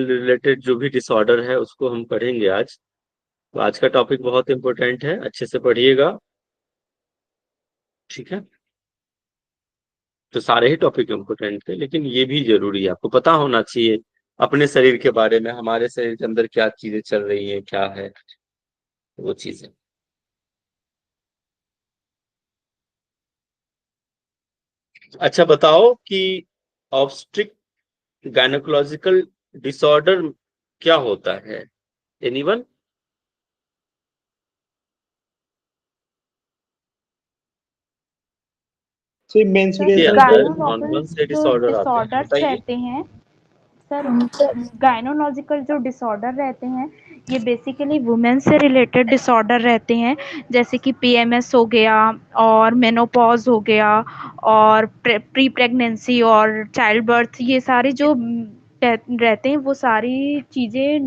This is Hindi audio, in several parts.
रिलेटेड जो भी डिसऑर्डर है उसको हम पढ़ेंगे आज। तो आज का टॉपिक बहुत इंपॉर्टेंट है, अच्छे से पढ़िएगा। ठीक है। तो सारे ही टॉपिक इम्पोर्टेंट थे, लेकिन ये भी जरूरी है, आपको पता होना चाहिए अपने शरीर के बारे में, हमारे शरीर के अंदर क्या चीजें चल रही हैं, क्या है वो चीजें। अच्छा बताओ कि ऑब्स्ट्रिक गायनोकोलॉजिकल डिसऑर्डर क्या होता है? एनीवन? से के मेंस्ट्रुएशन अंदर कौन गायनोलॉजिकल कौन से जो डिसऑर्डर आते हैं डिसऑर्डर्स बताइए। रहते हैं सर, गायनोलॉजिकल जो डिसऑर्डर रहते हैं ये बेसिकली वुमेन से रिलेटेड डिसऑर्डर रहते हैं, जैसे कि पीएमएस हो गया और मेनोपॉज हो गया और प्री प्रेगनेंसी और चाइल्ड बर्थ, ये सारे जो रहते हैं वो सारी चीज़ें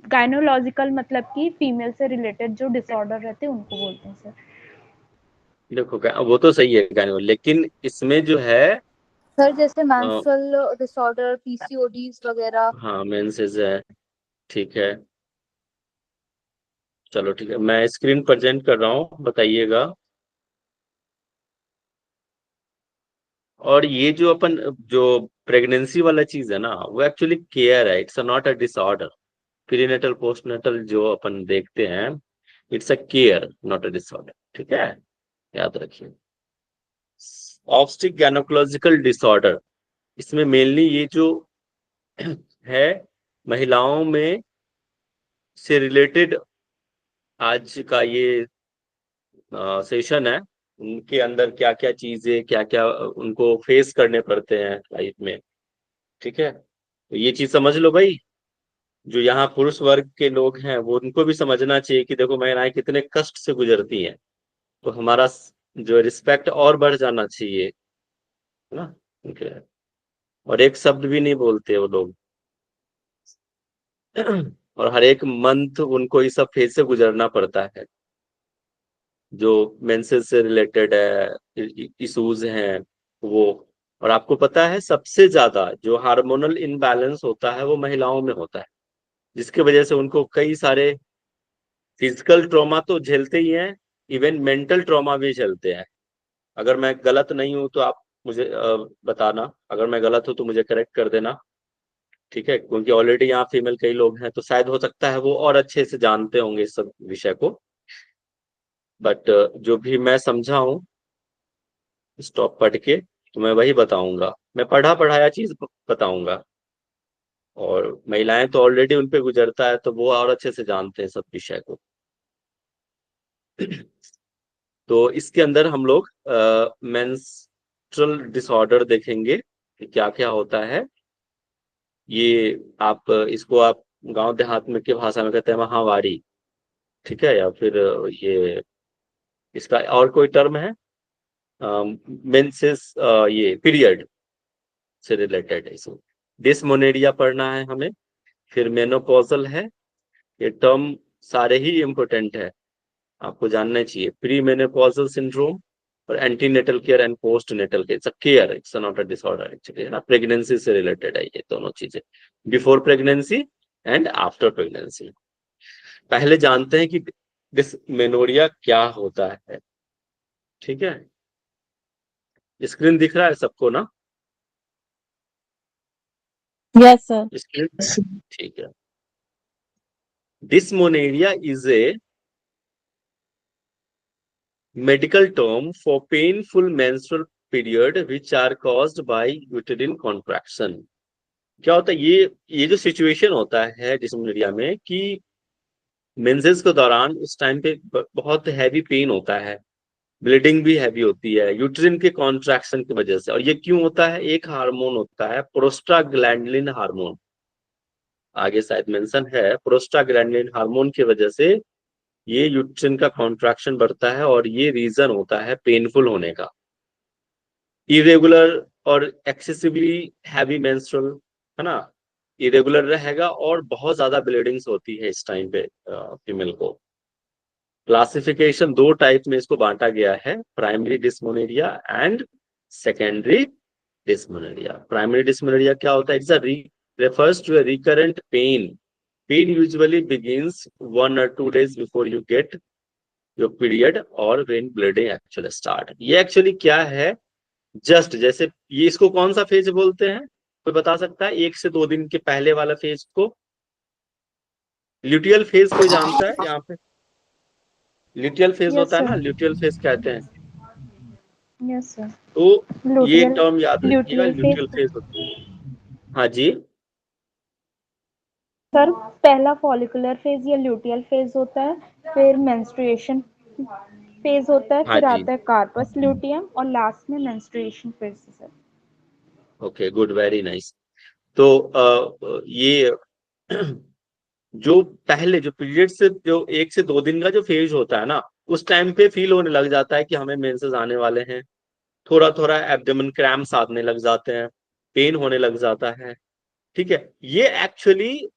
गायनोलॉजिकल मतलब कि फीमेल से रिलेटेड जो डिसऑर्डर रहते हैं उनको बोलते हैं सर। देखो वो तो सही है गायनो, लेकिन इसमें जो है सर जैसे मेंस्ट्रुअल डिसऑर्डर, पीसीओडीज वगैरह। हाँ मेंसेस है। ठीक है, चलो ठीक है, मैं स्क्रीन प्रेजेंट कर रहा हूँ, बताइएगा। और ये जो अपन जो प्रेगनेंसी वाला चीज है ना, वो एक्चुअली केयर है, it's not a disorder. Prenatal postnatal जो अपन देखते हैं, it's a care not a disorder. ठीक है, याद रखिए। ऑब्स्टिक गायनोकोलॉजिकल डिसऑर्डर, इसमें मेनली ये जो है महिलाओं में से रिलेटेड आज का ये सेशन है, उनके अंदर क्या क्या चीजें, क्या क्या उनको फेस करने पड़ते हैं लाइफ में। ठीक है, तो ये चीज समझ लो भाई। जो यहाँ पुरुष वर्ग के लोग हैं वो उनको भी समझना चाहिए कि देखो महिलाएं कितने कष्ट से गुजरती हैं, तो हमारा जो रिस्पेक्ट और बढ़ जाना चाहिए, है ना। ठीक है, और एक शब्द भी नहीं बोलते वो लोग और हर एक मंथ उनको ये सब फेज से गुजरना पड़ता है, जो मेंसेस से रिलेटेड है इश्यूज हैं वो। और आपको पता है सबसे ज्यादा जो हार्मोनल इनबैलेंस होता है वो महिलाओं में होता है, जिसकी वजह से उनको कई सारे फिजिकल ट्रॉमा तो झेलते ही हैं, इवन मेंटल ट्रॉमा भी झेलते हैं। अगर मैं गलत नहीं हूं तो आप मुझे बताना, अगर मैं गलत हूं तो मुझे करेक्ट कर देना। ठीक है, क्योंकि ऑलरेडी यहाँ फीमेल कई लोग हैं, तो शायद हो सकता है वो और अच्छे से जानते होंगे इस सब विषय को। बट जो भी मैं समझा हूँ स्टॉप पढ़ के, तो मैं वही बताऊंगा, मैं पढ़ा पढ़ाया चीज बताऊंगा। और महिलाएं तो ऑलरेडी उन पे गुजरता है, तो वो और अच्छे से जानते हैं सब विषय को। तो इसके अंदर हम लोग मेंस्ट्रुअल डिसऑर्डर देखेंगे कि क्या क्या होता है। ये आप इसको आप गांव देहात में की भाषा में कहते हैं माहवारी। ठीक है, या फिर ये इसका और कोई टर्म है, मेंसेस, ये पीरियड से रिलेटेड है इसमें। डिसमोनेरिया पढ़ना है हमें, फिर मेनोपॉजल है। ये टर्म सारे ही इम्पोर्टेंट है, आपको जानना चाहिए। प्री मेनोपॉजल सिंड्रोम और antenatal care and postnatal care, it's a care, it's not a disorder actually, है ना। प्रेगनेंसी से रिलेटेड है ये दोनों चीजें, before pregnancy and after pregnancy. पहले जानते हैं कि डिसमेनोरिया क्या होता है। ठीक है, स्क्रीन दिख रहा है सबको ना? Yes sir. स्क्रीन ठीक है। Dysmenorrhoea is a medical term for painful menstrual period which are caused by uterine contraction। क्या होता है ये जो सिचुएशन होता है डिस्मेनोरिया में कि मेंसेस के दौरान उस टाइम पे बहुत हैवी पेन होता है, ब्लीडिंग भी हैवी होती है यूट्रिन के कॉन्ट्रैक्शन की वजह से। और ये क्यों होता है? एक हार्मोन होता है प्रोस्टाग्लैंडिन हार्मोन, आगे शायद मेंशन है, प्रोस्टाग्लैंडिन हार्मोन की वजह से ये यूट्रिन का कॉन्ट्रैक्शन बढ़ता है, और ये रीजन होता है पेनफुल होने का। इरेगुलर और एक्सेसिवली हैवी मेंस्ट्रुअल, है ना, इरेगुलर रहेगा और बहुत ज्यादा ब्लीडिंग्स होती है इस टाइम पे फीमेल को। क्लासिफिकेशन दो टाइप में इसको बांटा गया है, प्राइमरी डिस्मोनेरिया एंड सेकेंडरी डिस्मोनेरिया। प्राइमरी डिस्मोनेरिया क्या होता है? It's a refers to a recurrent pain. Pain usually begins 1 or 2 days before you get your period or when bleeding actually start. ये एक्चुअली क्या है, जस्ट जैसे ये, इसको कौन सा फेज बोलते हैं, कोई बता सकता है? 1 से 2 दिन के पहले वाला फेज को ल्यूटियल फेज कोई जानता है यहाँ पे? ल्यूटियल फेज यस होता है ना, सर, ल्यूटियल फेज कहते हैं। Yes sir. तो ये लुटियल टर्म याद रखिएगा, ल्यूटियल ल्यूटियल फेज। फेज होता है। हाँ जी, सर पहला फॉलिकुलर फेज या ल्यूटियल फेज होता है, फिर मेंस्ट्रुएशन फेज होता है, हाँ फिर जी, आता है कार्पस ल्यूटियम और लास्ट में menstruation phase sir. Okay, good, very nice. तो ये जो पहले जो पीरियड से जो 1 से 2 दिन का जो फेज होता है ना, उस टाइम पे फील होने लग जाता है कि हमें मेंसेस आने वाले हैं। थोड़ा थोड़ा एब्डोमेन क्रैम्प्स आने लग जाते हैं, पेन होने लग जाता है। ठीक है, ये एक्चुअली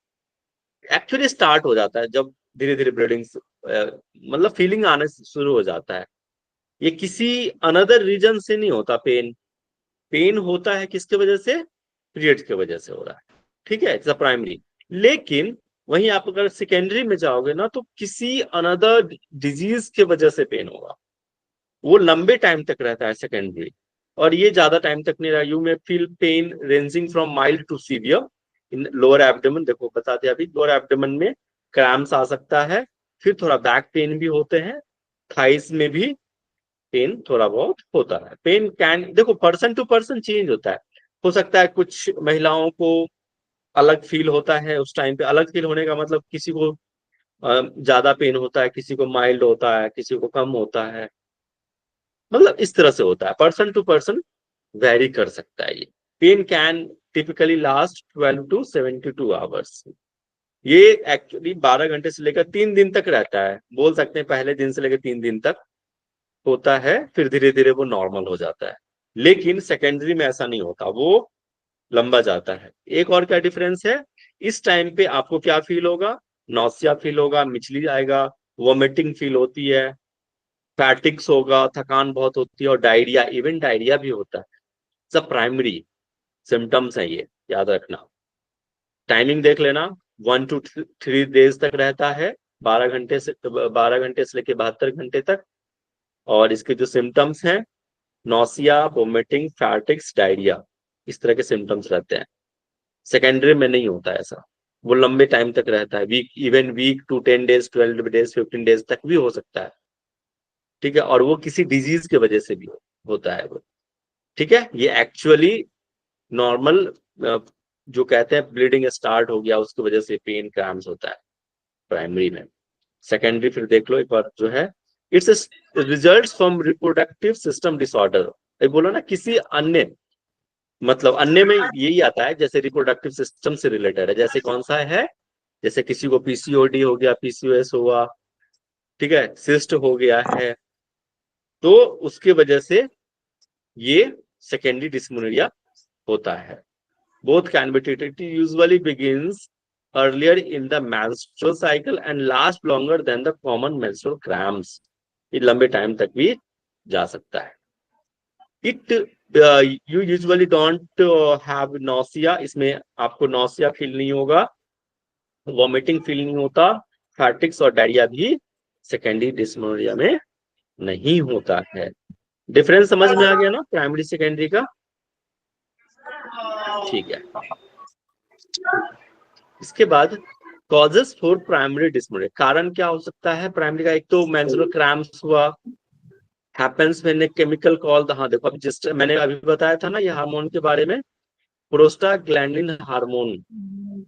एक्चुअली स्टार्ट हो जाता है जब धीरे धीरे ब्लीडिंग मतलब फीलिंग आने शुरू हो जाता है। ये किसी अनदर रीजन से नहीं होता पेन। पेन होता है किसके वजह से? पीरियड्स की वजह से हो रहा है। ठीक है, इट्स अ प्राइमरी। लेकिन वहीं आप अगर सेकेंडरी में जाओगे ना, तो किसी अनदर डिजीज के वजह से पेन होगा। वो लंबे टाइम तक रहता है सेकेंडरी, और ये ज्यादा टाइम तक नहीं रहा। You may feel pain ranging from mild to severe in lower abdomen. देखो बता दिया अभी, लोअर एब्डोमेन में क्रैम्प्स आ सकता है, फिर थोड़ा बैक पेन भी होते हैं, थाइस में भी पेन थोड़ा बहुत होता है। पेन कैन, देखो पर्सन टू पर्सन चेंज होता है। हो सकता है कुछ महिलाओं को अलग फील होता है उस टाइम पे। अलग फील होने का मतलब किसी को ज्यादा पेन होता है, किसी को माइल्ड होता है, किसी को कम होता है। मतलब इस तरह से होता है, पर्सन टू पर्सन वेरी कर सकता है ये। Pain can typically last 12 to 72 hours. ये एक्चुअली 12 घंटे से लेकर 3 दिन तक रहता है। बोल सकते हैं पहले दिन से लेकर 3 दिन तक होता है, फिर धीरे धीरे वो नॉर्मल हो जाता है। लेकिन सेकेंडरी में ऐसा नहीं होता, वो लंबा जाता है। एक और क्या डिफरेंस है, इस टाइम पे आपको क्या फील होगा? नौसिया फील होगा, मिचली आएगा, वॉमिटिंग फील होती है, फैटिक्स होगा, थकान बहुत होती है, और डायरिया, इवन डायरिया भी होता है। सब प्राइमरी सिम्टम्स है ये, याद रखना। टाइमिंग देख लेना, 1 to 3 days तक रहता है, 12 घंटे से लेके 72 घंटे तक। और इसके जो सिम्टम्स हैं, नौसिया, वोमिटिंग, फैटिक्स, डायरिया, इस तरह के सिम्टम्स रहते हैं। सेकेंडरी में नहीं होता ऐसा, वो लंबे टाइम तक रहता है, week, even week to 10 days, 12 days, 15 days तक भी हो सकता है। ठीक है, और वो किसी डिजीज की वजह से भी होता है वो। ठीक है, ये एक्चुअली नॉर्मल जो कहते हैं ब्लीडिंग स्टार्ट हो गया उसकी वजह से पेन क्रैम्प्स होता है प्राइमरी में। सेकेंडरी फिर देख लो एक बार जो है, it's result from reproductive system disorder. बोलो ना किसी अन्य, मतलब अन्य में यही आता है, जैसे रिप्रोडक्टिव सिस्टम से रिलेटेड है। जैसे कौन सा है? जैसे किसी को पीसीओडी हो गया, पीसीओएस हुआ, ठीक है, सिस्ट हो गया है, तो उसके वजह से ये सेकेंडरी डिस्मेनोरिया होता है। Both can be treated, usually begins earlier in the menstrual cycle and last longer than the common menstrual cramps। ये लंबे टाइम तक भी जा सकता है। It you usually don't have nausea, इसमें आपको नॉसिया फील नहीं होगा, वॉमिटिंग फील नहीं होता, फैटिक्स और डायरिया भी सेकेंडरी डिस्मेनोरिया में नहीं होता है। डिफरेंस समझ में आ गया ना प्राइमरी सेकेंडरी का? ठीक है, इसके बाद कॉजेस फॉर प्राइमरी डिस्मेनोरिया, कारण क्या हो सकता है प्राइमरी का? एक तो मेंस्ट्रुअल क्रैम्प्स हुआ, happens when a chemical called, हाँ देखो अभी जस्ट मैंने अभी बताया था ना ये हार्मोन के बारे में, प्रोस्टाग्लैंडिन हार्मोन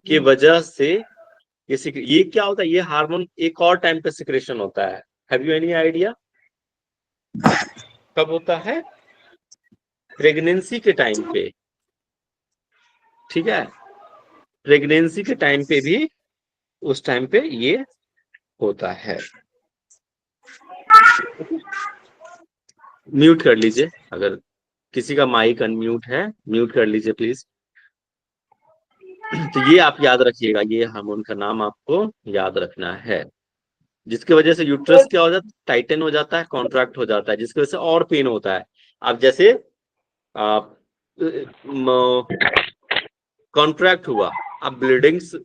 की वजह से ये क्या होता है? ये हार्मोन एक और टाइम पे सिक्रेशन होता है। हैव यू एनी आइडिया कब होता है? प्रेगनेंसी के टाइम पे। ठीक है, प्रेगनेंसी के टाइम पे भी उस टाइम पे ये होता है। म्यूट कर लीजिए, अगर किसी का माइक अनम्यूट है म्यूट कर लीजिए प्लीज। तो ये आप याद रखिएगा, ये हार्मोन का नाम आपको याद रखना है, जिसकी वजह से यूट्रस क्या हो जाता है? टाइटन हो जाता है, कॉन्ट्रैक्ट हो जाता है, जिसकी वजह से और पेन होता है। अब जैसे आप कॉन्ट्रैक्ट हुआ, अब ब्लीडिंग्स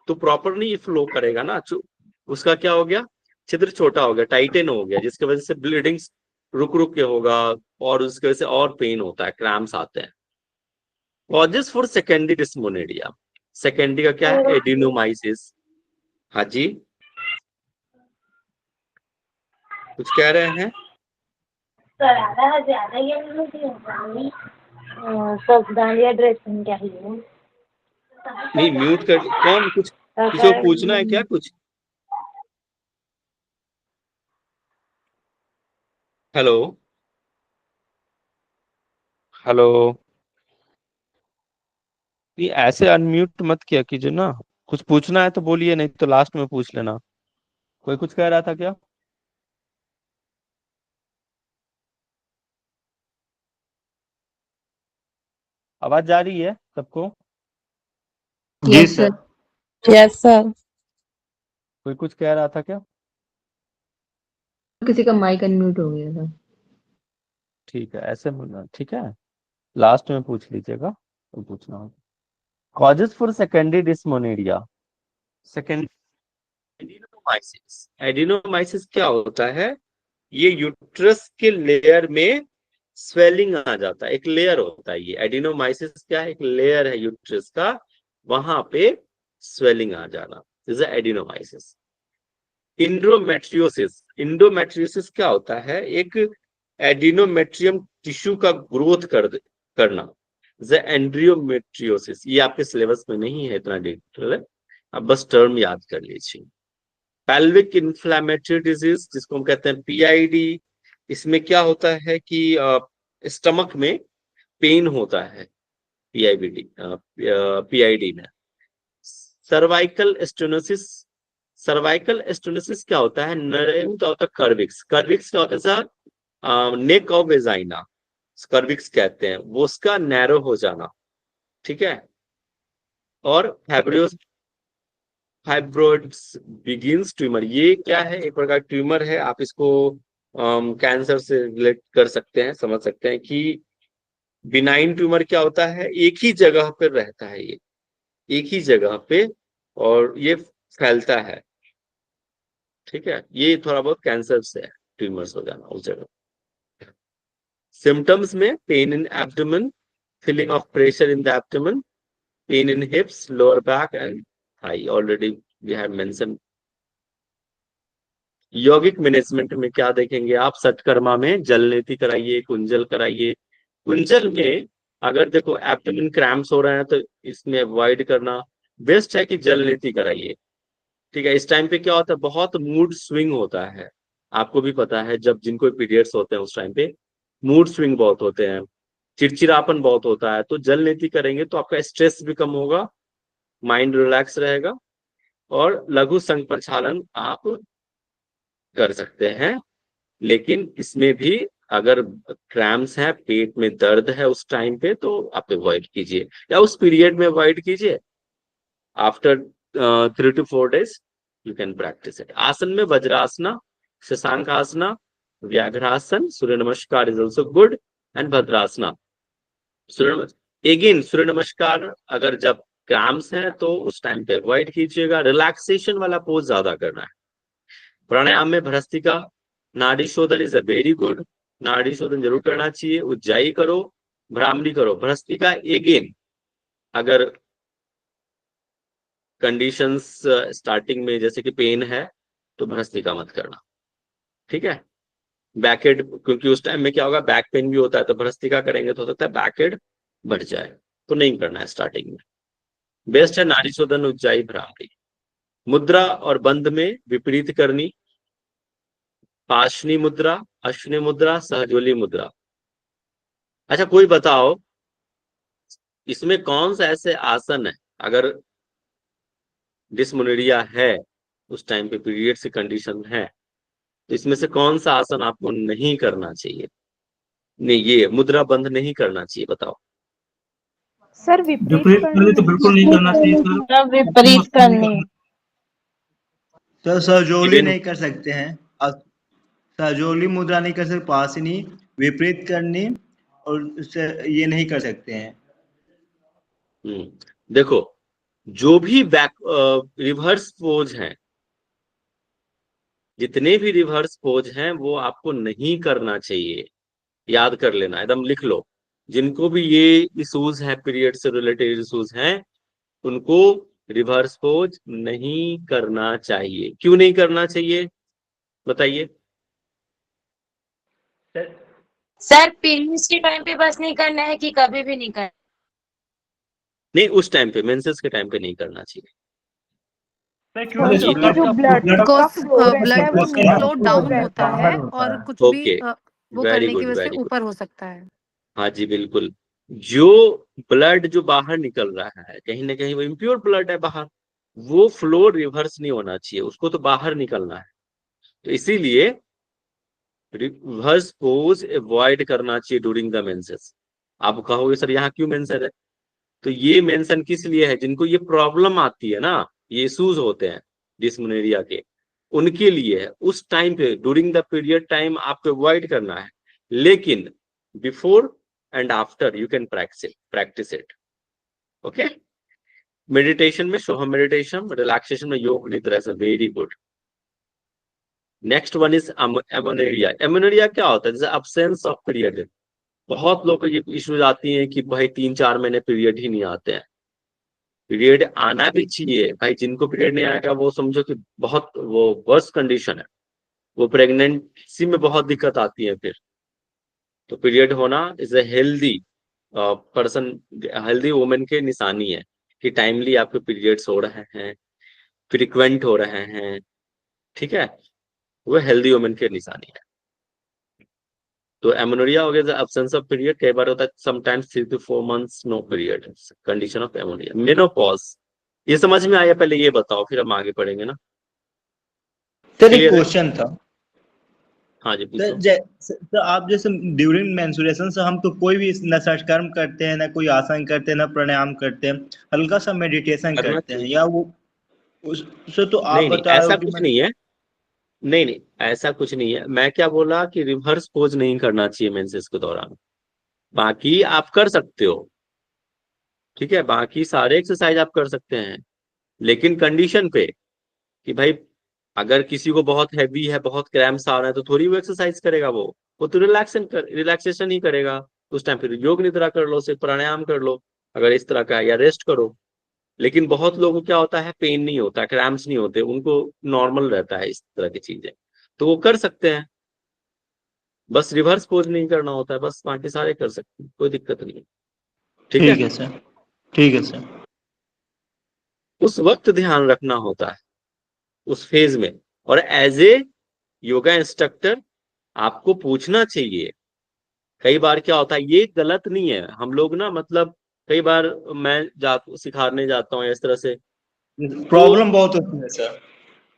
तो प्रॉपर नहीं फ्लो करेगा ना, उसका क्या हो गया, छिद्र छोटा हो गया, टाइटेन हो गया, जिसकी वजह से ब्लीडिंग्स रुक रुक के होगा और उसकी वजह से और पेन होता है, क्रैम्प्स आते हैं। कॉजेस फॉर सेकेंडरी डिस्मोनिडिया, सेकेंडरी का क्या है, एडिनोमाइसिस। हाँ जी, कुछ कह रहे हैं? सब दालिया ड्रेसिंग चाहिए। नहीं, म्यूट कर, कौन, कुछ किसी को पूछना है क्या कुछ? हेलो हेलो, नहीं ऐसे अनम्यूट मत किया कीजिए ना, कुछ पूछना है तो बोलिए, नहीं तो लास्ट में पूछ लेना। कोई कुछ कह रहा था क्या? आवाज जा रही है सबको? जी सर। Yes sir. कोई कुछ कह रहा था क्या? किसी का माइक अनम्यूट हो गया था। ठीक है, ऐसे बोलना, ठीक है, लास्ट में पूछ लीजिएगा तो पूछना होगा। Causes for secondary dysmenorrhoea, second adenomyosis. Adenomyosis क्या होता है, ये यूट्रस के लेयर में स्वेलिंग आ जाता है, एक लेयर होता है ये। एडिनोमाइसिस क्या है, एक लेयर है यूट्रस का, वहां पे स्वेलिंग आ जाना, दिस इज एडिनोमाइसिस। इंडोमेट्रियोसिस, इंडोमेट्रियोसिस क्या होता है, एक एडिनोमेट्रियम टिश्यू का ग्रोथ करना, एंड्रियोमेट्रियोसिस। ये आपके सिलेबस में नहीं है इतना डिटेल है, आप बस टर्म याद कर लीजिए। पेल्विक इन्फ्लेमेटरी डिजीज, जिसको हम कहते हैं पीआईडी, इसमें क्या होता है कि स्टमक में पेन होता है, पीआईडी में। सर्वाइकल स्टेनोसिस, सर्वाइकल स्टेनोसिस क्या होता है, नरेम क्या होता है, कर्विक्स, कर्विक्स क्या होता है सर, नेक ऑफ वेजाइना, कर्विक्स कहते हैं, वो उसका नैरो हो जाना, ठीक है। और फाइब्रोइड्स बिगिंस ट्यूमर, ये क्या है, एक प्रकार ट्यूमर है, आप इसको कैंसर से रिलेट कर सकते हैं, समझ सकते हैं कि बिनाइन ट्यूमर क्या होता है, एक ही जगह पर रहता है ये, एक ही जगह पे, और ये फैलता है, ठीक है। ये थोड़ा बहुत कैंसर से है, ट्यूमर्स हो जाना उस जगह। सिम्टम्स में pain in abdomen, feeling of pressure in the abdomen, pain in hips, lower back and thigh, already we have mention. यौगिक मैनेजमेंट में क्या देखेंगे आप, सटकर्मा में जलनेति कराइए, कुंजल कराइए। कुंजल में अगर देखो एब्डोमेन क्रैम्प्स हो रहे हैं तो इसमें अवॉइड करना बेस्ट है कि जलनेति कराइए, ठीक है। इस टाइम पे क्या होता है, बहुत मूड स्विंग होता है, आपको भी पता है, जब जिनको पीरियड्स होते हैं उस टाइम पे मूड स्विंग बहुत होते हैं, चिड़चिड़ापन बहुत होता है, तो जल नीति करेंगे तो आपका स्ट्रेस भी कम होगा, माइंड रिलैक्स रहेगा, और लघु संग प्रक्षालन आप कर सकते हैं। लेकिन इसमें भी अगर क्रैम्स है, पेट में दर्द है उस टाइम पे, तो आप अवॉइड कीजिए, या उस पीरियड में अवॉइड कीजिए। After 3 to 4 days you can practice it. आसन में वज्रासना, शशांक आसना, व्याघ्रासन, सूर्य नमस्कार is also good, and भद्रासना। सूर्य नमस्कार अगर जब क्रैम्प्स हैं तो उस टाइम पे अवॉइड कीजिएगा, रिलैक्सेशन वाला पोज ज्यादा करना है। प्राणायाम में भ्रस्तिका, नाड़ी शोधन इज अ वेरी गुड, नाड़ी शोधन जरूर करना चाहिए। उज्जाई करो, भ्रामरी करो। भ्रस्तिका एगेन अगर कंडीशंस स्टार्टिंग में जैसे कि पेन है तो भ्रस्तिका मत करना, ठीक है। बैकहेड, क्योंकि उस टाइम में क्या होगा, बैक पेन भी होता है, तो भ्रस्तिका करेंगे तो हो सकता है बैकहेड बढ़ जाए, तो नहीं करना है स्टार्टिंग में। बेस्ट है नाड़ी शोधन, उज्जाई, भ्रामरी। मुद्रा और बंध में विपरीत करनी, पाशनी मुद्रा, अश्विनी मुद्रा, सहजोली मुद्रा। अच्छा कोई बताओ, इसमें कौन सा ऐसे आसन है, अगर डिस्मोनिडिया है, उस टाइम पे पीरियड की कंडीशन है, तो इसमें से कौन सा आसन आपको नहीं करना चाहिए, नहीं ये मुद्रा बंद नहीं करना चाहिए, बताओ। सर विपरीत विपरीत करनी करने तो नहीं बिल्कुल नहीं करना चाहिए सर। सब विपरीत करनी। सर सहजोली Even- नहीं कर सकते हैं, सहजोली मुद्रा नहीं कर सकते, पासनी, विपरीत करनी, और उससे ये नहीं कर सकते हैं। देखो, जो भी बैक रिवर्स पोज हैं, जितने भी रिवर्स पोज हैं वो आपको नहीं करना चाहिए। याद कर लेना, एकदम लिख लो। जिनको भी ये इश्यूज हैं, पीरियड से रिलेटेड इश्यूज हैं, उनको रिवर्स पोज नहीं करना चाहिए। क्यों नहीं करना चाहिए, बताइए। सर सर पीरियड्स के टाइम पे बस नहीं करना है कि कभी भी नहीं करना? नहीं, उस टाइम पे, मेंसेस के टाइम पे नहीं करना चाहिए। सर सर ये क्योंकि तो जो ब्लड का बिकॉज फ्लो रहता है ब्लड वो नीचे फ्लो फ्लो डाउन रहता होता है। है और कुछ भी ओके, वो वेरी करने की गुड, वजह से वेरी गुड। ऊपर हो सकता है। हाँ जी, बिल्कुल। जो ब्लड जो बाहर निकल रहा है, कहीं ना कहीं वो इम्प्योर ब्लड है बाहर, वो फ्लो रिवर्स नहीं होना चाहिए, उसको तो बाहर निकलना है। तो इसीलिए रिवर्स पोज अवॉइड करना चाहिए ड्यूरिंग द मेंसेस। आप कहोगे सर यहाँ क्यों मेंशन है, तो ये मेंशन किस लिए है, जिनको ये प्रॉब्लम आती है ना, ये इश्यूज होते हैं डिस्मेनोरिया के, उनके लिए है। उस टाइम पे ड्यूरिंग द पीरियड टाइम आपको अवॉइड करना है, लेकिन before and after you can practise it. Okay. Meditation में सोहम मेडिटेशन, रिलैक्सेशन में योग निद्रा से very good. Next one is amenorrhoea. Amenorrhoea क्या होता है, जैसे अब्सेंस ऑफ पीरियड। बहुत लोग को ये इश्यूज आती हैं कि भाई 3-4 महीने पीरियड ही नहीं आते हैं। पीरियड आना भी चाहिए भाई, जिनको पीरियड नहीं आएगा वो समझो कि बहुत वो वर्स्ट कंडीशन है, वो प्रेगनेंसी में बहुत दिक्कत आती है फिर। तो पीरियड होना is a healthy person, healthy women के निशानी है कि टाइमली आपके पीरियड्स हो रहे हैं, फ्रिक्वेंट हो रहे हैं, ठीक है, वो हेल्दी वुमेन के निशानी है। तो एमोनोरिया हो गया एब्सेंस ऑफ पीरियड, कई बार होता है sometimes 3 to 4 months no period, condition of amenorrhoea. Menopause, ये समझ में आया, पहले ये बताओ फिर हम आगे पढ़ेंगे ना। सर एक क्लियर है? क्वेश्चन था। हाँ जी, सर पूछो। सर आप जैसे ड्यूरिंग मेंस्ट्रुएशन से हम तो कोई भी न कर्म करते हैं, ना कोई आसन करते हैं, ना प्राणायाम करते हैं, हल्का सा मेडिटेशन करना करते हैं, चाहिए। या वो उससे तो आप नहीं नहीं, बता रहे हो ऐसा कि कुछ मैं। नहीं है। नहीं नहीं, ऐसा कुछ नहीं है। मैं क्या बोला कि रिवर्स पोज नहीं करना चाहिए मेंसेस के दौरान। बाकी आप कर सकते हो, ठीक है, बाकी सारे एक्सरसाइज आप कर सकते हैं, लेकिन कंडीशन पे कि भाई अगर किसी को बहुत हैवी है, बहुत क्रैम्प्स आ रहा है, तो थोड़ी वो एक्सरसाइज करेगा, वो तो रिलैक्सेशन ही करेगा। उस टाइम फिर योग निद्रा कर लो, सिर्फ प्राणायाम कर लो अगर इस तरह का है, या रेस्ट करो। लेकिन बहुत लोगों को क्या होता है, पेन नहीं होता, क्रैम्प्स नहीं होते, उनको नॉर्मल रहता है इस तरह की चीजें, तो वो कर सकते हैं। बस रिवर्स पोज नहीं करना होता है, बस बाकी सारे कर सकते हैं, कोई दिक्कत नहीं है। ठीक है। ठीक है सर, ठीक है सर। उस वक्त ध्यान रखना होता है, उस फेज में। और एज ए योगा इंस्ट्रक्टर आपको पूछना चाहिए। कई बार क्या होता है, ये गलत नहीं है, हम लोग ना मतलब कई बार मैं सिखाने जाता हूँ इस तरह से, प्रॉब्लम बहुत होती है सर।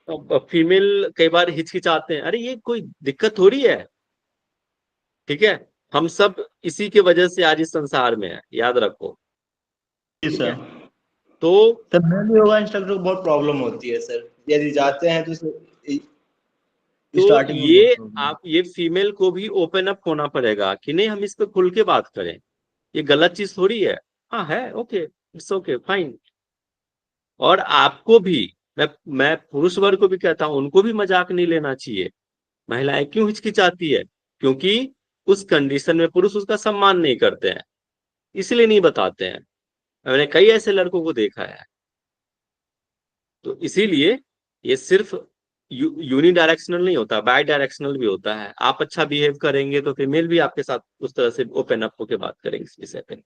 तो फीमेल कई बार हिचकिचाते हैं, अरे ये कोई दिक्कत थोड़ी है, ठीक है, हम सब इसी के वजह से आज इस संसार में है, याद रखो। जी ठीक सर। है। तो सर मैं भी योगा इंस्ट्रक्टर को बहुत प्रॉब्लम होती है सर, यदि जाते हैं तो तो स्टार्टिंग में बहुत ये प्रॉब्लम। आप ये फीमेल को भी ओपन अप होना पड़ेगा कि नहीं, हम इस पे खुल के बात करें, ये गलत चीज थोड़ी है। हाँ है, ओके, इट्स ओके, फाइन। और आपको भी, मैं पुरुष वर्ग को भी कहता हूं, उनको भी मजाक नहीं लेना चाहिए। महिलाएं क्यों हिचकिचाती है, क्योंकि उस कंडीशन में पुरुष उसका सम्मान नहीं करते हैं, इसलिए नहीं बताते हैं। मैंने कई ऐसे लड़कों को देखा है। तो इसीलिए ये सिर्फ यूनि डायरेक्शनल नहीं होता, बाई डायरेक्शनल भी होता है। आप अच्छा बिहेव करेंगे तो फीमेल भी आपके साथ उस तरह से ओपन अप होकर बात करेंगे इस विषय पे।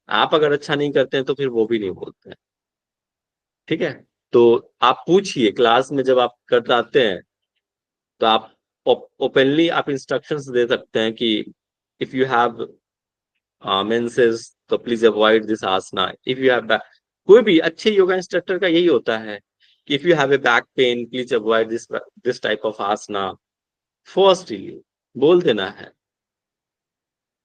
आप अगर अच्छा नहीं करते हैं तो फिर वो भी नहीं बोलते हैं, ठीक है। तो आप पूछिए क्लास में, जब आप कराते हैं तो आप ओपनली आप इंस्ट्रक्शंस दे सकते हैं कि इफ यू हैव मेंसेस तो please avoid this asana, if you have, कोई भी अच्छे योगा इंस्ट्रक्टर का यही होता है कि if you have a back pain please avoid this type of asana, firstly बोल देना है।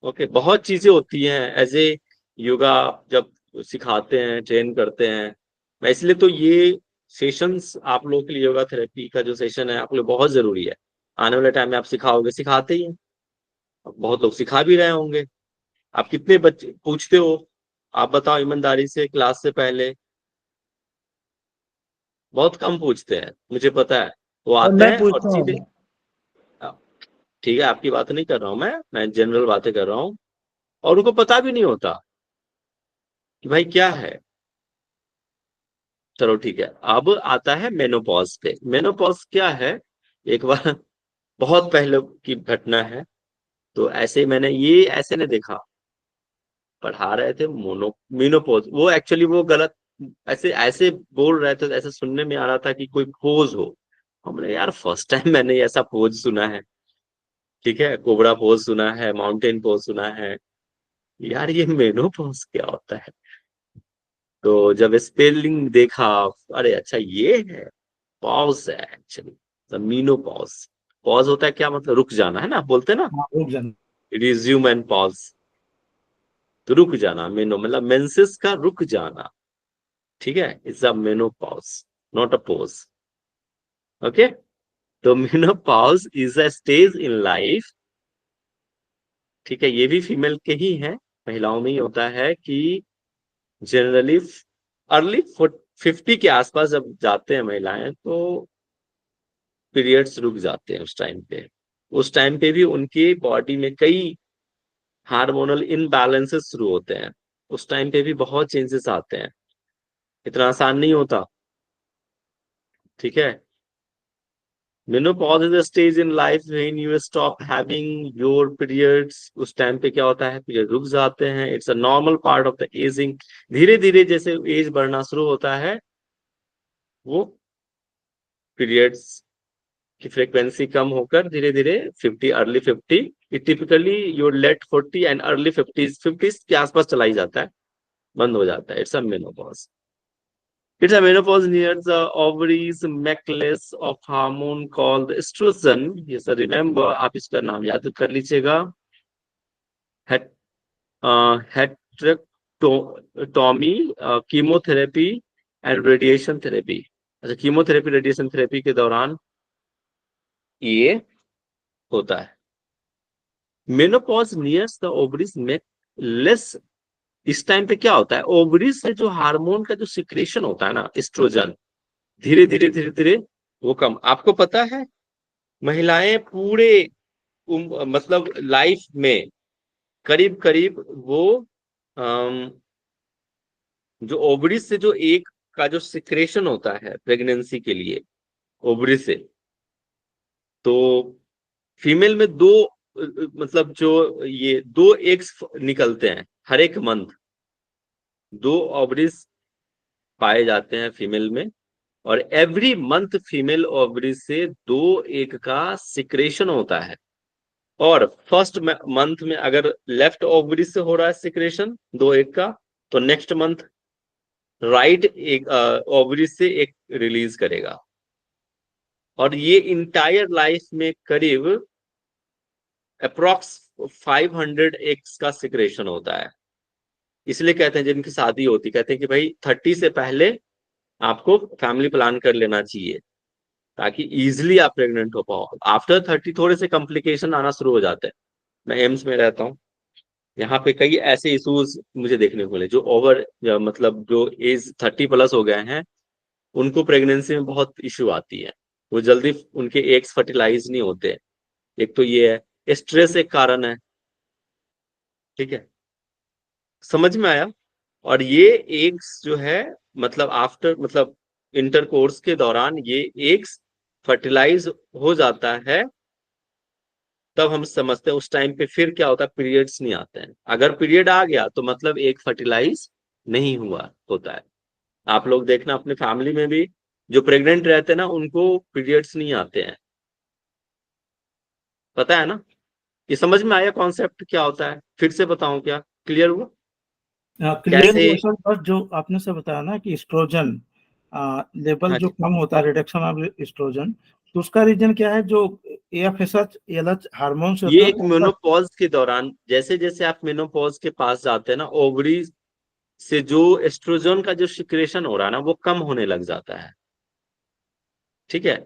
ओके, बहुत चीजें होती हैं एज ए योगा जब सिखाते हैं, ट्रेन करते हैं। मैं इसलिए तो ये सेशंस आप लोगों के लिए, योगा थेरेपी का जो सेशन है आप लोग बहुत जरूरी है। आने वाले टाइम में आप सिखाओगे, सिखाते ही हैं, बहुत लोग सिखा भी रहे होंगे। आप कितने बच्चे पूछते हो, आप बताओ ईमानदारी से, क्लास से पहले बहुत कम पूछते हैं, मुझे पता है। वो और आते मैं हैं और पूछता सीधे, हूँ। ठीक है आपकी बात नहीं कर रहा हूँ मैं जनरल बातें कर रहा हूँ, और उनको पता भी नहीं होता कि भाई क्या है। चलो ठीक है, अब आता है मेनोपॉज पे। मेनोपॉज क्या है, एक बार बहुत पहले की घटना है। तो ऐसे ही मैंने ये ऐसे ने देखा, पढ़ा रहे थे मीनोपॉज, वो एक्चुअली वो गलत ऐसे ऐसे बोल रहे थे, ऐसे सुनने में आ रहा था कि कोई पोज हो। हमने यार फर्स्ट टाइम मैंने ऐसा पोज सुना है, ठीक है, कोबरा पोज सुना है, माउंटेन पोज सुना है, यार ये मेनोपॉज क्या होता है। तो जब स्पेलिंग देखा, अरे अच्छा ये है, पॉज है एक्चुअली, मीनो पॉज। पॉज होता है क्या, मतलब रुक जाना है ना, आप बोलते हैं ना, हाँ, रुक जाना। Resume and pause. तो रुक जाना, मेनो मतलब मेंसेस का रुक जाना, ठीक है, it's a menopause, not a pause. Okay, तो menopause is a stage in life, ठीक है, ये भी फीमेल के ही है, महिलाओं में ही होता है कि जनरली अर्ली 50 के आसपास जब जाते हैं महिलाएं, तो पीरियड्स रुक जाते हैं उस टाइम पे। उस टाइम पे भी उनकी बॉडी में कई हार्मोनल इनबैलेंसेस शुरू होते हैं, उस टाइम पे भी बहुत चेंजेस आते हैं, इतना आसान नहीं होता, ठीक है। Menopause is a stage in life when you stop having your periods. उस टाइम पे क्या होता है, पीरियड रुक जाते हैं, it's a normal part of the ageing. धीरे धीरे जैसे एज बढ़ना शुरू होता है, वो पीरियड्स की फ्रीक्वेंसी कम होकर धीरे धीरे 50, early 50, typically your late 40 and early 50, 50 के आसपास चला ही जाता है, बंद हो जाता है। It's a menopause. It's a menopause near the ovaries necklace of hormone called estrogen. ये सर रिमेम्बर, आप इसका नाम याद कर लीजिएगा, हेट्रेक्टोमी, कीमोथेरेपी एंड रेडिएशन थेरेपी। अच्छा, कीमोथेरेपी रेडिएशन थेरेपी के दौरान ये होता है। Menopause nears the ovaries make less. इस टाइम पे क्या होता है, ओवरीज से जो हार्मोन का जो सिक्रेशन होता है ना, एस्ट्रोजन, धीरे धीरे धीरे धीरे वो कम। आपको पता है महिलाएं पूरे मतलब लाइफ में करीब करीब वो अम, जो ओवरीज से जो एक का जो सिक्रेशन होता है प्रेगनेंसी के लिए ओवरी से, तो फीमेल में दो मतलब जो ये दो एग्स निकलते हैं हर एक मंथ, दो ओवरीज पाए जाते हैं फीमेल में, और एवरी मंथ फीमेल ओवरी से दो एग का सिक्रेशन होता है। और फर्स्ट मंथ में अगर लेफ्ट ओवरी से हो रहा है सिक्रेशन दो एग का, तो नेक्स्ट मंथ राइट एक ओवरी से एक रिलीज करेगा। और ये इंटायर लाइफ में करीब अप्रोक्स 500 एग्स का सिक्रेशन होता है। इसलिए कहते हैं जिनकी शादी होती, कहते हैं कि भाई 30 से पहले आपको फैमिली प्लान कर लेना चाहिए, ताकि इजिली आप प्रेग्नेंट हो पाओ। आफ्टर 30 थोड़े से कॉम्प्लिकेशन आना शुरू हो जाते हैं। मैं एम्स में रहता हूँ, यहाँ पे कई ऐसे इश्यूज मुझे देखने को मिले, जो ओवर मतलब जो एज 30 प्लस हो गए हैं, उनको प्रेगनेंसी में बहुत इश्यू आती है, वो जल्दी उनके एग्स फर्टिलाइज नहीं होते। एक तो ये है, स्ट्रेस एक कारण है, ठीक है, समझ में आया। और ये एग्स जो है, मतलब आफ्टर मतलब इंटरकोर्स के दौरान ये एग्स फर्टिलाइज हो जाता है, तब हम समझते हैं उस टाइम पे फिर क्या होता है, पीरियड्स नहीं आते हैं। अगर पीरियड आ गया तो मतलब एक फर्टिलाइज नहीं हुआ होता है। आप लोग देखना अपने फैमिली में भी जो प्रेग्नेंट रहते हैं ना, उनको पीरियड्स नहीं आते हैं, पता है ना। ये समझ में आया कॉन्सेप्ट क्या होता है, फिर से बताऊं क्या, क्लियर हुआ क्लियर कैसे। हुआ सर। बस जो आपने से बताया ना कि एस्ट्रोजन लेवल हाँ जो जी, कम होता है, रिडक्शन ऑफ एस्ट्रोजन, तो उसका रीजन क्या है? जो एएफएसएच एलएच हार्मोन से ये होता है एक तो उसका। मेनोपॉज के दौरान, जैसे जैसे आप मेनोपॉज के पास जाते हैं ना, ओवरी से जो एस्ट्रोजन का जो सिक्रेशन हो रहा है ना, वो कम होने लग जाता है, ठीक है।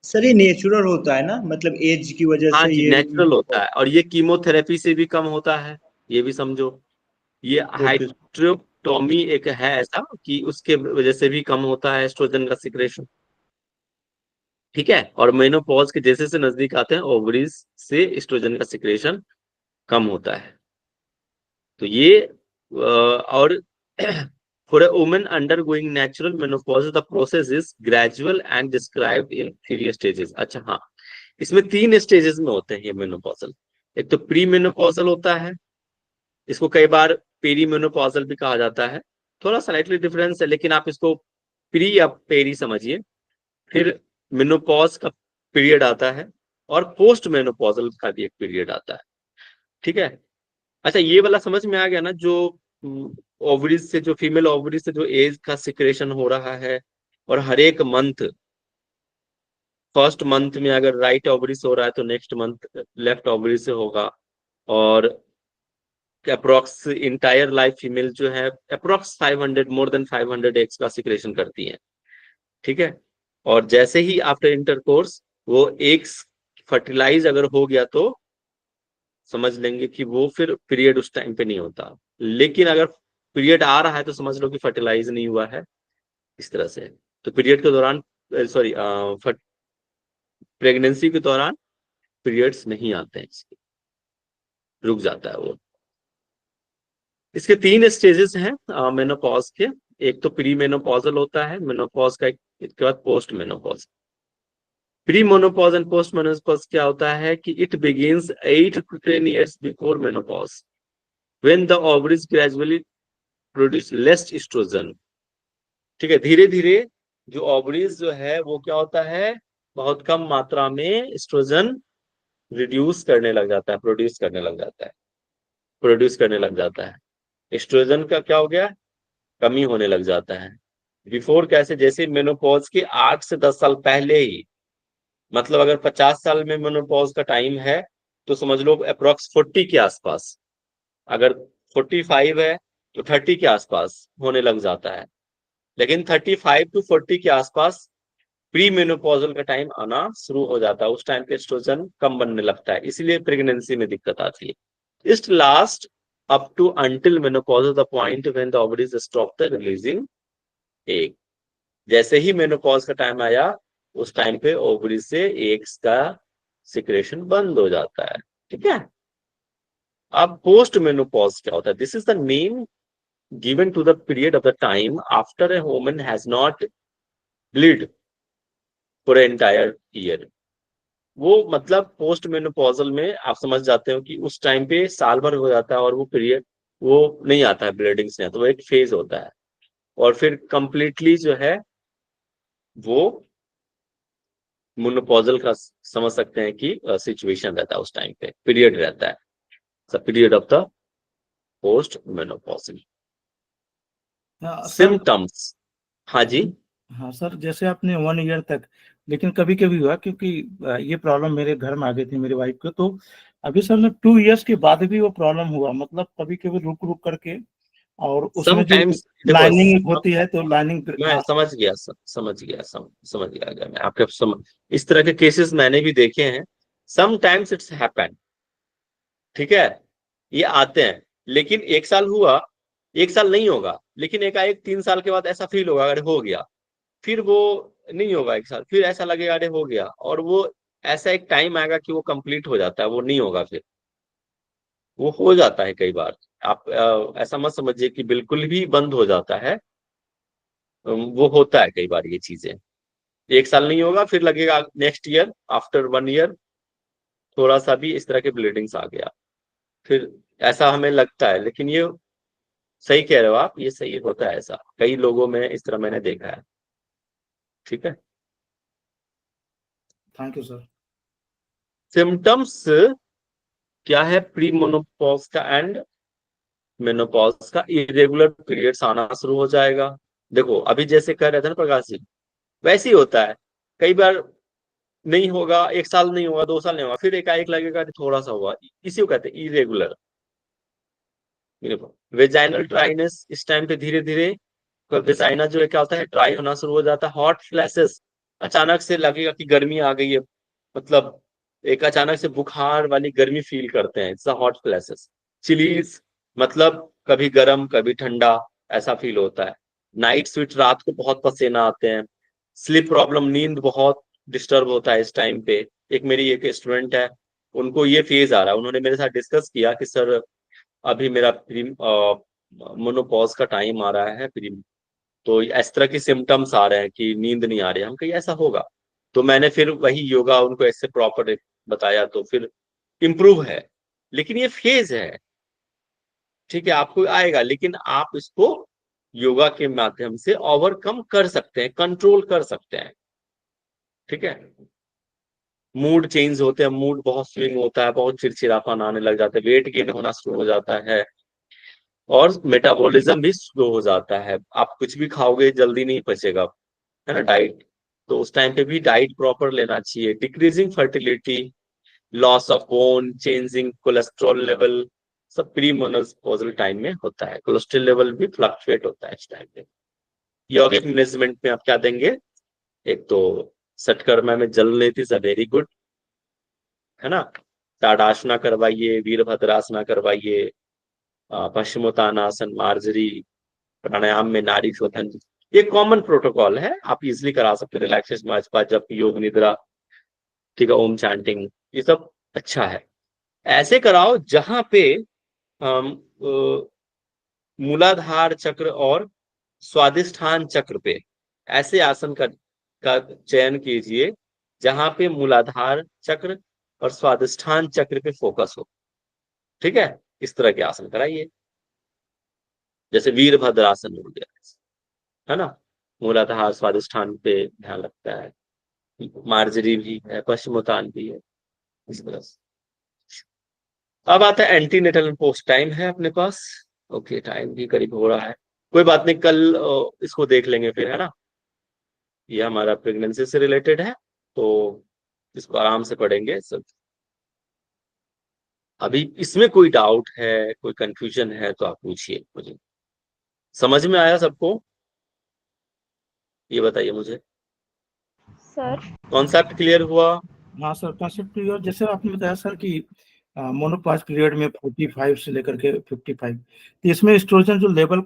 सर ये नेचुरल होता है ना, मतलब एज की वजह हाँ से जी, ये। नेचुरल होता है, और ये कीमोथेरेपी से भी कम होता है, ये भी समझो। ये ओके। हाइड्रोक्टोमी एक है ऐसा कि उसके वजह से भी कम होता है एस्ट्रोजन का सिक्रेशन। ठीक है, और मेनोपॉज के जैसे से नजदीक आते हैं ओवरीज से एस्ट्रोजन का सिक्रेशन कम होता है। तो ये और for a woman undergoing natural menopause the process is gradual and described in 3 stages. अच्छा हाँ, इसमें 3 स्टेजेस में होते हैं ये मेनोपॉजल। एक तो प्री मेनोपॉजल होता है, इसको कई बार पेरी मेनोपॉजल भी कहा जाता है, थोड़ा स्लाइटली डिफरेंस है, लेकिन आप इसको प्री या पेरी समझिए। फिर मेनोपॉज का पीरियड आता है, और पोस्ट मेनोपॉजल का भी एक पीरियड आता है। ठीक है। अच्छा, ये वाला समझ में आ गया ना, जो ओवरीज से, जो फीमेल ओवरीज से जो एज का सिक्रेशन हो रहा है, और हर एक मंथ, फर्स्ट मंथ में अगर राइट ओवरी से हो रहा है तो नेक्स्ट मंथ लेफ्ट ओवरी से होगा। और अप्रोक्स इंटायर लाइफ फीमेल जो है अप्रोक्स 500, मोर देन 500 एग्स का सिक्रेशन करती है। ठीक है। और जैसे ही आफ्टर इंटरकोर्स वो एग्स फर्टिलाइज अगर हो गया तो समझ लेंगे कि वो फिर पीरियड उस टाइम पे नहीं होता। लेकिन अगर पीरियड आ रहा है तो समझ लो कि फर्टिलाइज नहीं हुआ है, इस तरह से। तो पीरियड के दौरान, सॉरी, प्रेगनेंसी के दौरान पीरियड्स नहीं आते हैं इसके, रुक जाता है वो। इसके 3 स्टेजेस हैं मेनोपॉज के। एक तो प्री मेनोपॉजल होता है मेनोपॉज का, इसके बाद post menopause. Pre menopause and post menopause क्या होता है कि it begins 8 to 10 years before menopause, when the ovaries gradually produce less oestrogen. ठीक है, धीरे धीरे जो ओवरीज जो है वो क्या होता है, बहुत कम मात्रा में एस्ट्रोजन रिड्यूस करने लग जाता है, प्रोड्यूस करने लग जाता है, प्रोड्यूस करने लग जाता है। एस्ट्रोजन का क्या हो गया, कमी होने लग जाता है। बिफोर कैसे, जैसे मेनोपॉज के 8 से 10 साल पहले ही, मतलब अगर 50 साल में मेनोपॉज का टाइम है तो समझ लो अप्रोक्स 40 के आसपास, अगर 45 है तो 30 के आसपास होने लग जाता है। लेकिन 35 to 40 के आसपास प्री मेनोपॉजल का टाइम आना शुरू हो जाता है, उस टाइम पे एस्ट्रोजन कम बनने लगता है, इसलिए प्रेगनेंसी में दिक्कत आती है। It last up to until menopause, the point when the ovaries stop the releasing egg. जैसे ही मेनोपॉज का टाइम आया उस टाइम पे ओवरी से एग्स का सिक्रेशन बंद हो जाता है। ठीक है। अब पोस्ट मेनोपॉज क्या होता है, this is the name given to the period of the time after a woman has not bleed for entire year. वो मतलब पोस्ट मेनोपॉजल में आप समझ जाते हो कि उस टाइम पे साल भर हो जाता है और वो पीरियड वो नहीं आता है, ब्लीडिंग्स नहीं आता, वो एक फेज होता है। और फिर कंप्लीटली जो है वो मेनोपॉजल का समझ सकते हैं कि सिचुएशन रहता है, उस टाइम पे पीरियड रहता है, period of the post menopausal हाँ सर। सिम्टम्स। हाँ जी। हाँ सर, जैसे आपने 1 ईयर तक, लेकिन कभी कभी हुआ, क्योंकि ये प्रॉब्लम मेरे घर में आ गई थी मेरी वाइफ को, तो अभी सर ने 2 इयर्स के बाद भी वो प्रॉब्लम हुआ, मतलब कभी कभी रुक रुक करके, और उसमें जो समटाइम्स देखो, लाइनिंग होती है तो लाइनिंग। मैं समझ गया, समझ गया मैं आपके इस तरह के केसेस मैंने भी देखे हैं। Sometimes it's happen. ठीक है, ये आते हैं, लेकिन 1 साल हुआ, 1 साल नहीं होगा, लेकिन एकाएक 3 साल के बाद ऐसा फील होगा, अरे हो गया, फिर वो नहीं होगा 1 साल, फिर ऐसा लगेगा अरे हो गया, और वो ऐसा एक टाइम आएगा कि वो कंप्लीट हो जाता है, वो नहीं होगा फिर, वो हो जाता है कई बार। आप ऐसा मत समझिए कि बिल्कुल भी बंद हो जाता है, वो होता है कई बार ये चीजें। 1 साल नहीं होगा, फिर लगेगा नेक्स्ट ईयर, आफ्टर 1 ईयर थोड़ा सा भी इस तरह के ब्लीडिंग्स आ गया, फिर ऐसा हमें लगता है। लेकिन ये सही कह रहे हो आप, ये सही होता है, ऐसा कई लोगों में इस तरह मैंने देखा है। ठीक है। Thank you sir. सिम्टम्स क्या है प्री मेनोपॉज का एंड मेनोपॉज का, इरेगुलर पीरियड्स आना शुरू हो जाएगा। देखो अभी जैसे कह रहे थे ना प्रकाश जी, वैसे ही होता है। कई बार नहीं होगा, 1 साल नहीं होगा, 2 साल नहीं होगा, फिर एकाएक लगेगा कि थोड़ा सा हुआ, इसी को कहते हैं इरेगुलर। वेजाइनल ड्राइनेस, इस टाइम पे धीरे धीरे वेजाइना जो है क्या होता है, ड्राई होना शुरू हो जाता है। हॉट फ्लैशेस, अचानक से लगेगा कि गर्मी आ गई है, मतलब एक अचानक से बुखार वाली गर्मी फील करते हैं, इट्स हॉट फ्लैशेस। चिलीज, मतलब कभी गर्म कभी ठंडा ऐसा फील होता है। नाइट स्वीट, रात को बहुत पसीना आते हैं। स्लीप प्रॉब्लम, नींद बहुत डिस्टर्ब होता है इस टाइम पे। मेरी एक स्टूडेंट है, उनको ये फेज आ रहा है, उन्होंने मेरे साथ डिस्कस किया कि सर अभी मेरा मोनोपॉज का टाइम आ रहा है, तो इस तरह के सिम्टम्स आ रहे हैं कि नींद नहीं आ रही है। हम कहीं ऐसा होगा, तो मैंने फिर वही योगा उनको ऐसे प्रॉपर बताया, तो फिर इम्प्रूव है। लेकिन ये फेज है, ठीक है, आपको आएगा, लेकिन आप इसको योगा के माध्यम से ओवरकम कर सकते हैं, कंट्रोल कर सकते हैं, ठीक है। मूड चेंज होते हैं, मूड बहुत स्विंग होता है, बहुत चिड़चिड़ापन आने लग जाता है, वेट गेन होना शुरू हो जाता है, और मेटाबॉलिज्म भी स्लो हो जाता है। आप कुछ भी खाओगे जल्दी नहीं पचेगा, है ना, डाइट। तो उस टाइम पे भी डाइट प्रॉपर लेना चाहिए। Decreasing fertility, loss of bone, changing cholesterol level, सब प्री मेनोपॉजल टाइम में होता है। कोलेस्ट्रॉल लेवल भी फ्लक्चुएट होता है इस टाइम पे। यौगिक मैनेजमेंट में आप क्या देंगे? एक तो सटकर्मा में जल लेती इज वेरी गुड, है ना। ताड़ासना करवाइए, वीरभद्रासना करवाइए, पश्चिमोत्तानासन, मार्जरी, प्राणायाम में नाड़ी शोधन, ये कॉमन प्रोटोकॉल है, आप इजिली करा सकते हैं। रिलैक्सेशन, जप, योग निद्रा, ठीक है, ओम चैंटिंग, ये सब अच्छा है। ऐसे कराओ जहां पे मूलाधार चक्र और स्वादिष्ठान चक्र पे, ऐसे आसन का चयन कीजिए जहां पे मूलाधार चक्र और स्वादिष्ठान चक्र पे फोकस हो, ठीक है। इस तरह के आसन कराइए, जैसे वीरभद्रासन हो गया, है ना, मूलाधार स्वादिष्ठान पे ध्यान रखता है। मार्जरी भी है, पश्चिमोत्तान भी है, इस तरह से। अब आता है एंटीनेटल पोस्ट टाइम है अपने पास। ओके, टाइम भी करीब हो रहा है, कोई बात नहीं, कल इसको देख लेंगे फिर, है ना। ये हमारा प्रेगनेंसी से रिलेटेड है, तो इसको आराम से पढ़ेंगे सब। अभी इसमें कोई डाउट है, कोई कंफ्यूजन है तो आप पूछिए मुझे। समझ में आया सबको? ये बताइए मुझे, सर कॉन्सेप्ट क्लियर हुआ? हाँ सर, कॉन्सेप्ट क्लियर। जैसे आपने बताया सर कि मोनोपॉज पीरियड में 45 से लेकर के 55, तो इसमें एस्ट्रोजन जो लेवल